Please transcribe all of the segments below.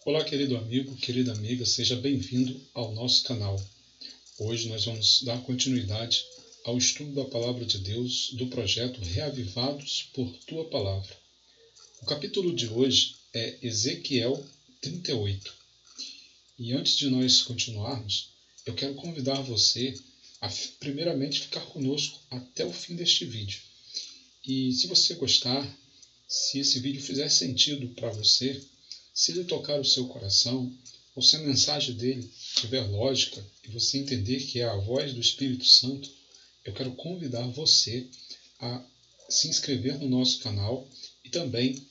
Olá, querido amigo, querida amiga, seja bem-vindo ao nosso canal. Hoje nós vamos dar continuidade ao estudo da Palavra de Deus do projeto Reavivados por Tua Palavra. O capítulo de hoje é Ezequiel 38. E antes de nós continuarmos, eu quero convidar você a primeiramente ficar conosco até o fim deste vídeo. E se você gostar, se esse vídeo fizer sentido para você, se ele tocar o seu coração, ou se a mensagem dele tiver lógica e você entender que é a voz do Espírito Santo, eu quero convidar você a se inscrever no nosso canal e também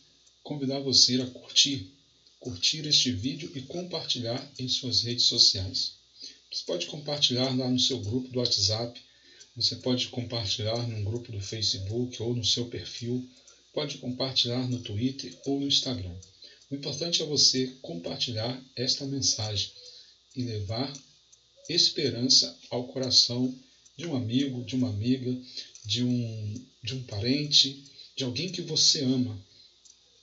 convidar você a curtir este vídeo e compartilhar em suas redes sociais. Você pode compartilhar lá no seu grupo do WhatsApp, você pode compartilhar num grupo do Facebook ou no seu perfil, pode compartilhar no Twitter ou no Instagram. O importante é você compartilhar esta mensagem e levar esperança ao coração de um amigo, de uma amiga, de um parente, de alguém que você ama.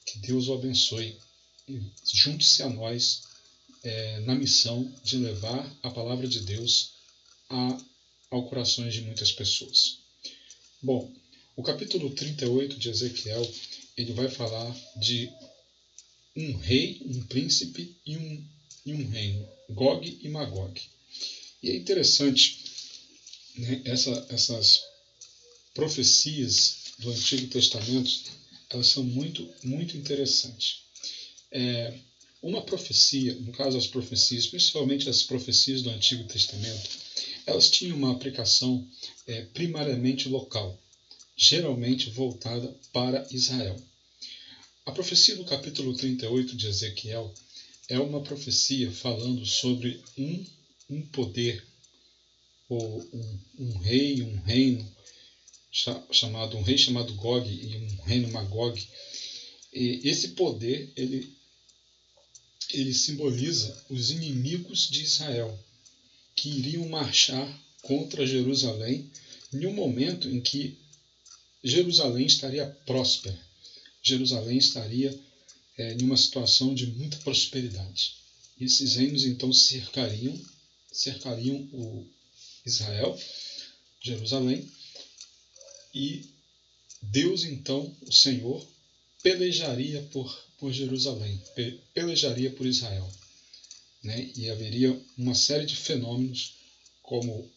Que Deus o abençoe. E junte-se a nós na missão de levar a palavra de Deus ao coração de muitas pessoas. Bom, o capítulo 38 de Ezequiel, ele vai falar de um rei, um príncipe e um reino, Gog e Magog. E é interessante, né, essas profecias do Antigo Testamento, elas são muito, muito interessantes. Uma profecia, no caso as profecias, principalmente as profecias do Antigo Testamento, elas tinham uma aplicação primariamente local, geralmente voltada para Israel. A profecia do capítulo 38 de Ezequiel é uma profecia falando sobre um poder, ou um rei, um reino, um rei chamado Gog e um reino Magog. E esse poder, ele simboliza os inimigos de Israel, que iriam marchar contra Jerusalém em um momento em que Jerusalém estaria próspera. Jerusalém estaria em uma situação de muita prosperidade. Esses reinos então cercariam o Israel, Jerusalém, e Deus então, o Senhor, pelejaria por Jerusalém, pelejaria por Israel, né? E haveria uma série de fenômenos como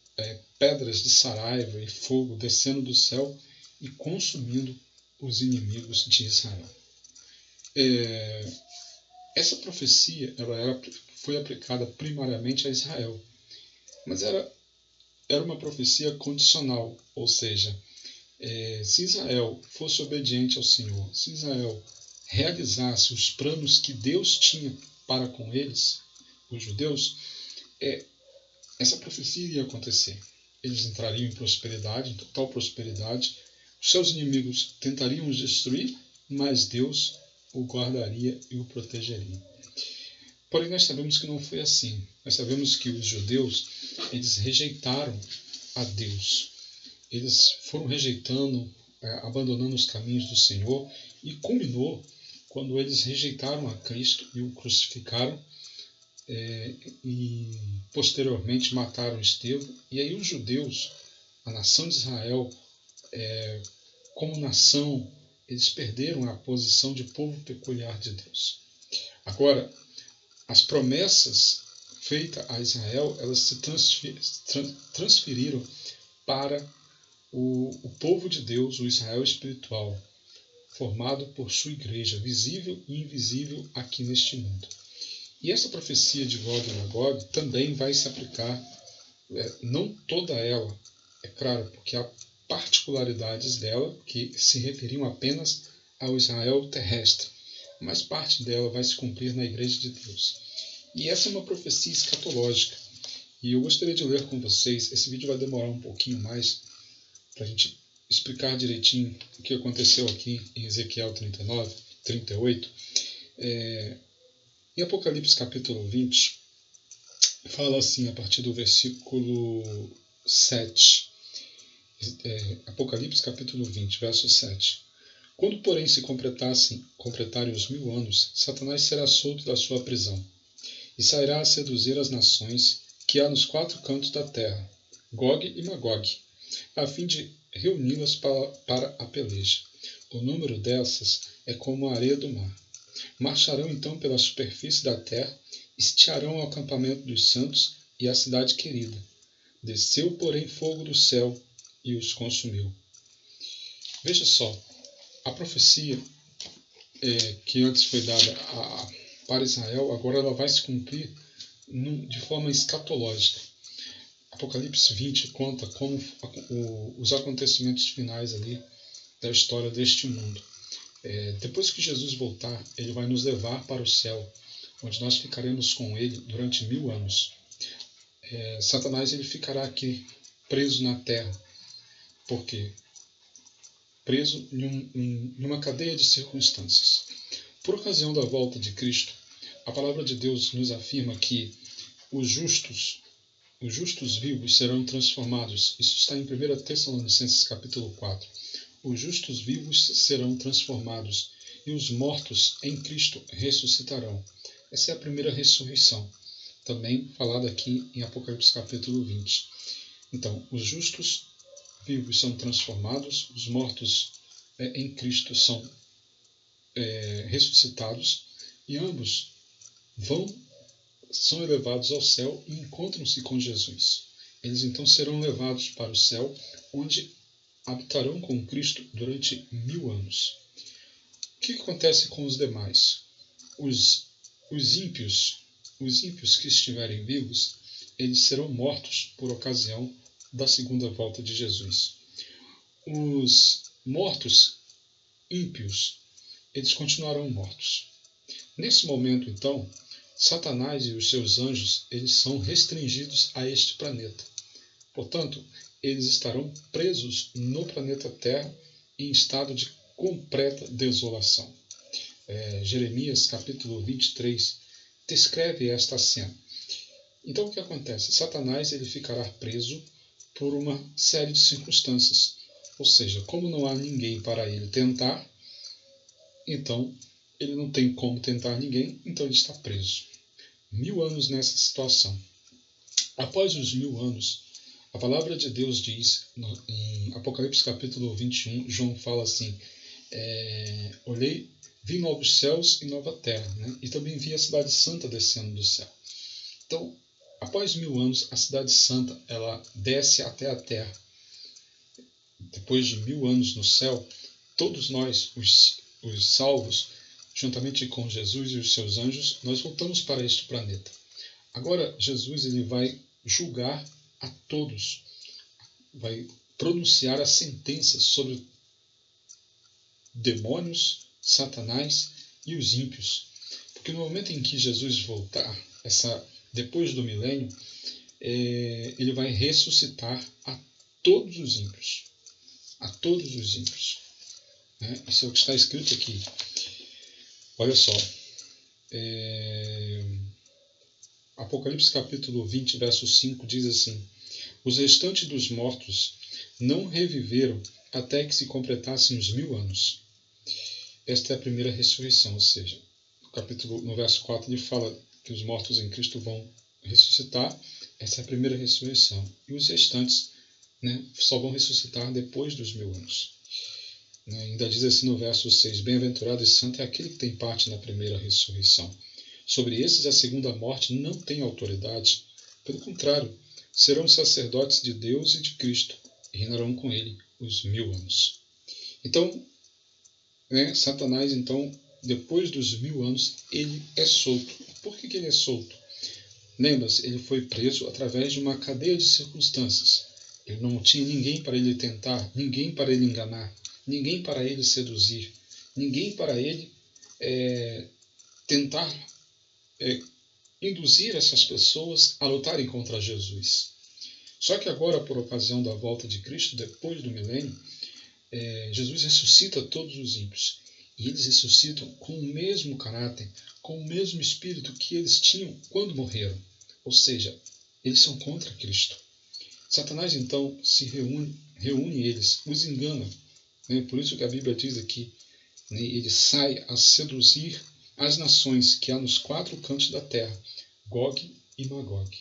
pedras de saraiva e fogo descendo do céu e consumindo os inimigos de Israel. Essa profecia foi aplicada primariamente a Israel, mas era uma profecia condicional, ou seja, se Israel fosse obediente ao Senhor, se Israel realizasse os planos que Deus tinha para com eles, os judeus, essa profecia iria acontecer. Eles entrariam em prosperidade, em total prosperidade. Os seus inimigos tentariam os destruir, mas Deus o guardaria e o protegeria. Porém, nós sabemos que não foi assim. Nós sabemos que os judeus, eles rejeitaram a Deus. Eles foram rejeitando, abandonando os caminhos do Senhor, e culminou quando eles rejeitaram a Cristo e o crucificaram, e posteriormente mataram Estevão. E aí os judeus, a nação de Israel, como nação, eles perderam a posição de povo peculiar de Deus. Agora, as promessas feitas a Israel, elas se transferiram para o povo de Deus, o Israel espiritual, formado por sua igreja, visível e invisível aqui neste mundo. E essa profecia de Gog e Magog também vai se aplicar, não toda ela, é claro, porque há particularidades dela que se referiam apenas ao Israel terrestre, mas parte dela vai se cumprir na Igreja de Deus. E essa é uma profecia escatológica. E eu gostaria de ler com vocês, esse vídeo vai demorar um pouquinho mais, para a gente explicar direitinho o que aconteceu aqui em Ezequiel 38. Em Apocalipse capítulo 20, fala assim a partir do versículo 7. Apocalipse capítulo 20, verso 7. Quando, porém, se completarem os 1000 anos, Satanás será solto da sua prisão e sairá a seduzir as nações que há nos 4 cantos da terra, Gog e Magog, a fim de reuni-las para a peleja. O número dessas é como a areia do mar. Marcharão então pela superfície da terra, estiarão o acampamento dos santos e a cidade querida. Desceu, porém, fogo do céu e os consumiu. Veja só, a profecia que antes foi dada para Israel, agora ela vai se cumprir de forma escatológica. Apocalipse 20 conta como os acontecimentos finais ali da história deste mundo. Depois que Jesus voltar, ele vai nos levar para o céu, onde nós ficaremos com ele durante 1000 anos. Satanás ele ficará aqui preso na terra. Por quê? Preso em uma cadeia de circunstâncias. Por ocasião da volta de Cristo, a palavra de Deus nos afirma que os justos vivos serão transformados. Isso está em 1 Tessalonicenses capítulo 4. Os justos vivos serão transformados e os mortos em Cristo ressuscitarão. Essa é a primeira ressurreição, também falada aqui em Apocalipse capítulo 20. Então, os justos vivos são transformados, os mortos em Cristo são ressuscitados e ambos são elevados ao céu e encontram-se com Jesus. Eles então serão levados para o céu, onde habitarão com Cristo durante 1000 anos. O que acontece com os demais? Os ímpios que estiverem vivos, eles serão mortos por ocasião da segunda volta de Jesus. Os mortos ímpios, eles continuarão mortos. Nesse momento, então, Satanás e os seus anjos, eles são restringidos a este planeta. Portanto, eles estarão presos no planeta Terra em estado de completa desolação. Jeremias capítulo 23 descreve esta cena. Então o que acontece? Satanás ele ficará preso por uma série de circunstâncias. Ou seja, como não há ninguém para ele tentar, então ele não tem como tentar ninguém, então ele está preso. 1000 anos nessa situação. Após os 1000 anos, a palavra de Deus diz, em Apocalipse capítulo 21, João fala assim, vi novos céus e nova terra, né? E também vi a cidade santa descendo do céu. Então, após 1000 anos, a cidade santa ela desce até a terra. Depois de 1000 anos no céu, todos nós, os salvos, juntamente com Jesus e os seus anjos, nós voltamos para este planeta. Agora, Jesus ele vai julgar a todos, vai pronunciar a sentença sobre demônios, Satanás e os ímpios. Porque no momento em que Jesus voltar, depois do milênio, ele vai ressuscitar a todos os ímpios. A todos os ímpios. Isso é o que está escrito aqui. Olha só. Apocalipse capítulo 20, verso 5 diz assim: os restantes dos mortos não reviveram até que se completassem os 1000 anos. Esta é a primeira ressurreição, ou seja, no verso 4 ele fala que os mortos em Cristo vão ressuscitar. Essa é a primeira ressurreição. E os restantes, só vão ressuscitar depois dos 1000 anos. Ainda diz assim no verso 6, bem-aventurado e santo é aquele que tem parte na primeira ressurreição. Sobre esses a segunda morte não tem autoridade. Pelo contrário, serão sacerdotes de Deus e de Cristo e reinarão com ele os 1000 anos. Então, Satanás, então, depois dos 1000 anos, ele é solto. Por que ele é solto? Lembra-se, ele foi preso através de uma cadeia de circunstâncias. Ele não tinha ninguém para ele tentar, ninguém para ele enganar, ninguém para ele seduzir, ninguém para ele tentar induzir essas pessoas a lutarem contra Jesus. Só que agora, por ocasião da volta de Cristo, depois do milênio, Jesus ressuscita todos os ímpios. E eles ressuscitam com o mesmo caráter, com o mesmo espírito que eles tinham quando morreram. Ou seja, eles são contra Cristo. Satanás, então, se reúne eles, os engana. Por isso que a Bíblia diz aqui, né? Ele sai a seduzir as nações que há nos 4 cantos da terra, Gog e Magog.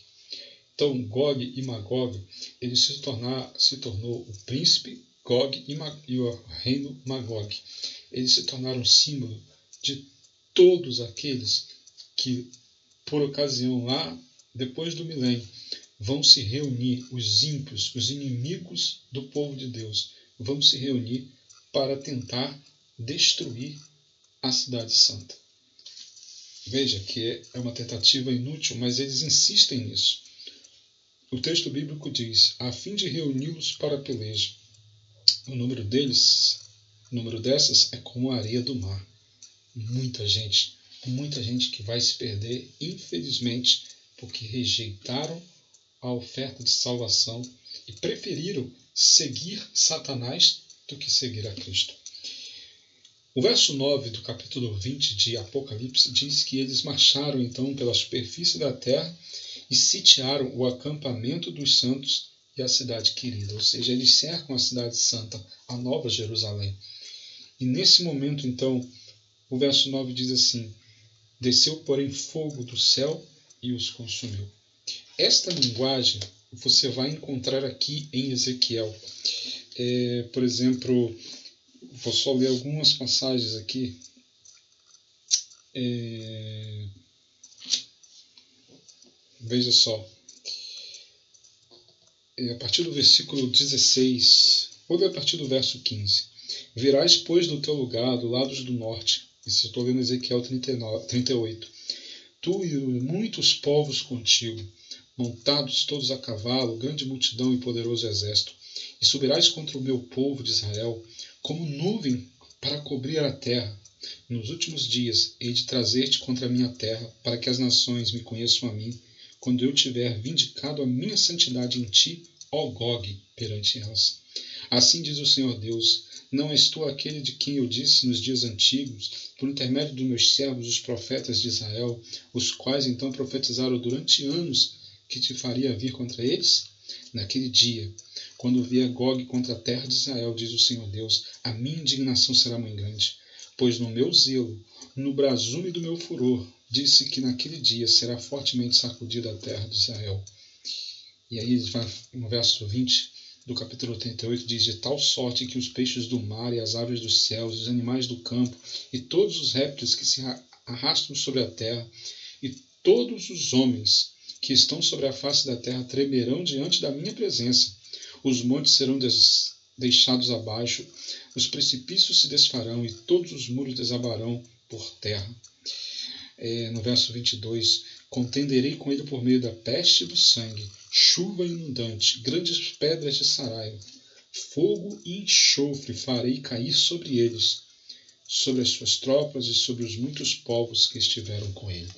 Então, Gog e Magog, ele se tornou o príncipe Gog e o reino Magog. Eles se tornaram símbolo de todos aqueles que, por ocasião lá, depois do milênio, vão se reunir, os ímpios, os inimigos do povo de Deus, vão se reunir para tentar destruir a cidade santa. Veja que é uma tentativa inútil, mas eles insistem nisso. O texto bíblico diz, a fim de reuni-los para a peleja. O número dessas é como a areia do mar. Muita gente que vai se perder, infelizmente, porque rejeitaram a oferta de salvação e preferiram seguir Satanás do que seguir a Cristo. O verso 9 do capítulo 20 de Apocalipse diz que eles marcharam então pela superfície da terra e sitiaram o acampamento dos santos e a cidade querida, ou seja, eles cercam a cidade santa, a Nova Jerusalém. E nesse momento, então, o verso 9 diz assim, desceu, porém, fogo do céu e os consumiu. Esta linguagem você vai encontrar aqui em Ezequiel. Por exemplo, vou só ler algumas passagens aqui. Veja só. A partir do versículo 16, vou ler a partir do verso 15. Virás, pois, do teu lugar, do lado do norte. Isso eu estou lendo Ezequiel 38. Tu e muitos povos contigo, montados todos a cavalo, grande multidão e poderoso exército. E subirás contra o meu povo de Israel, como nuvem para cobrir a terra. Nos últimos dias hei de trazer-te contra a minha terra, para que as nações me conheçam a mim, quando eu tiver vindicado a minha santidade em ti, ó Gog, perante elas. Assim diz o Senhor Deus, não és tu aquele de quem eu disse nos dias antigos, por intermédio dos meus servos, os profetas de Israel, os quais então profetizaram durante anos que te faria vir contra eles? Naquele dia, quando vier Gog contra a terra de Israel, diz o Senhor Deus, a minha indignação será muito grande, pois no meu zelo, no brasume do meu furor, disse que naquele dia será fortemente sacudida a terra de Israel. E aí no verso 20 do capítulo 88 diz, de tal sorte que os peixes do mar e as aves dos céus, os animais do campo e todos os répteis que se arrastam sobre a terra e todos os homens que estão sobre a face da terra tremerão diante da minha presença. Os montes serão deixados abaixo, os precipícios se desfarão e todos os muros desabarão por terra. No verso 22, contenderei com ele por meio da peste e do sangue, chuva inundante, grandes pedras de saraiva, fogo e enxofre farei cair sobre eles, sobre as suas tropas e sobre os muitos povos que estiveram com ele.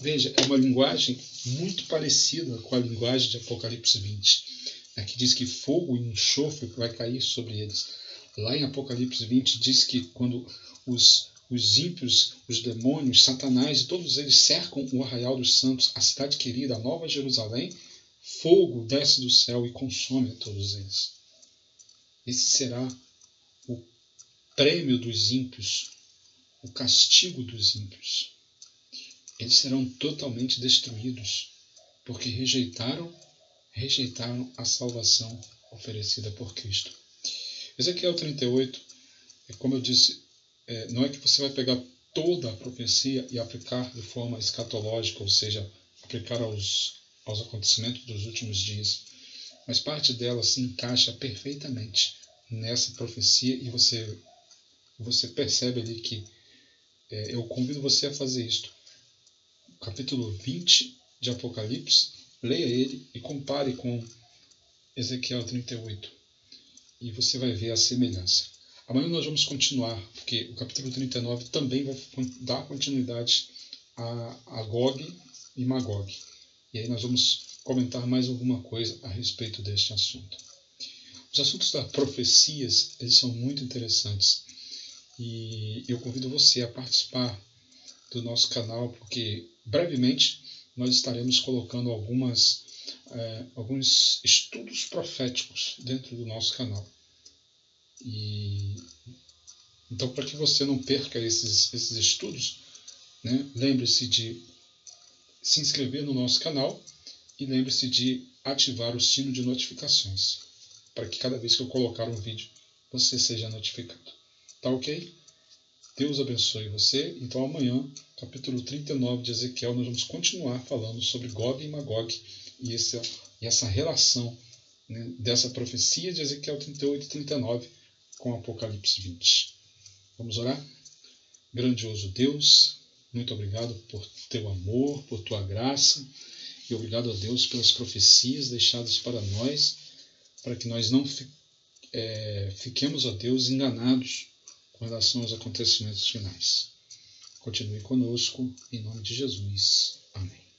Veja, é uma linguagem muito parecida com a linguagem de Apocalipse 20, que diz que fogo e enxofre vai cair sobre eles. Lá em Apocalipse 20 diz que quando os ímpios, os demônios, Satanás e todos eles cercam o arraial dos santos, a cidade querida, a Nova Jerusalém, fogo desce do céu e consome a todos eles. Esse será o prêmio dos ímpios, o castigo dos ímpios. Eles serão totalmente destruídos, porque rejeitaram a salvação oferecida por Cristo. Ezequiel 38, como eu disse, não é que você vai pegar toda a profecia e aplicar de forma escatológica, ou seja, aplicar aos acontecimentos dos últimos dias, mas parte dela se encaixa perfeitamente nessa profecia e você percebe ali que eu convido você a fazer isto. O capítulo 20 de Apocalipse, leia ele e compare com Ezequiel 38 e você vai ver a semelhança. Amanhã nós vamos continuar, porque o capítulo 39 também vai dar continuidade a Gog e Magog. E aí nós vamos comentar mais alguma coisa a respeito deste assunto. Os assuntos das profecias, eles são muito interessantes. E eu convido você a participar do nosso canal, porque brevemente nós estaremos colocando alguns estudos proféticos dentro do nosso canal. E Então, para que você não perca esses estudos, né, lembre-se de se inscrever no nosso canal e lembre-se de ativar o sino de notificações, para que cada vez que eu colocar um vídeo, você seja notificado. Tá ok? Deus abençoe você. Então amanhã, capítulo 39 de Ezequiel, nós vamos continuar falando sobre Gog e Magog e essa relação, né, dessa profecia de Ezequiel 38 e 39 com Apocalipse 20. Vamos orar? Grandioso Deus, muito obrigado por teu amor, por tua graça, e obrigado a Deus pelas profecias deixadas para nós, para que nós não fiquemos, ó Deus, enganados com relação aos acontecimentos finais. Continue conosco, em nome de Jesus. Amém.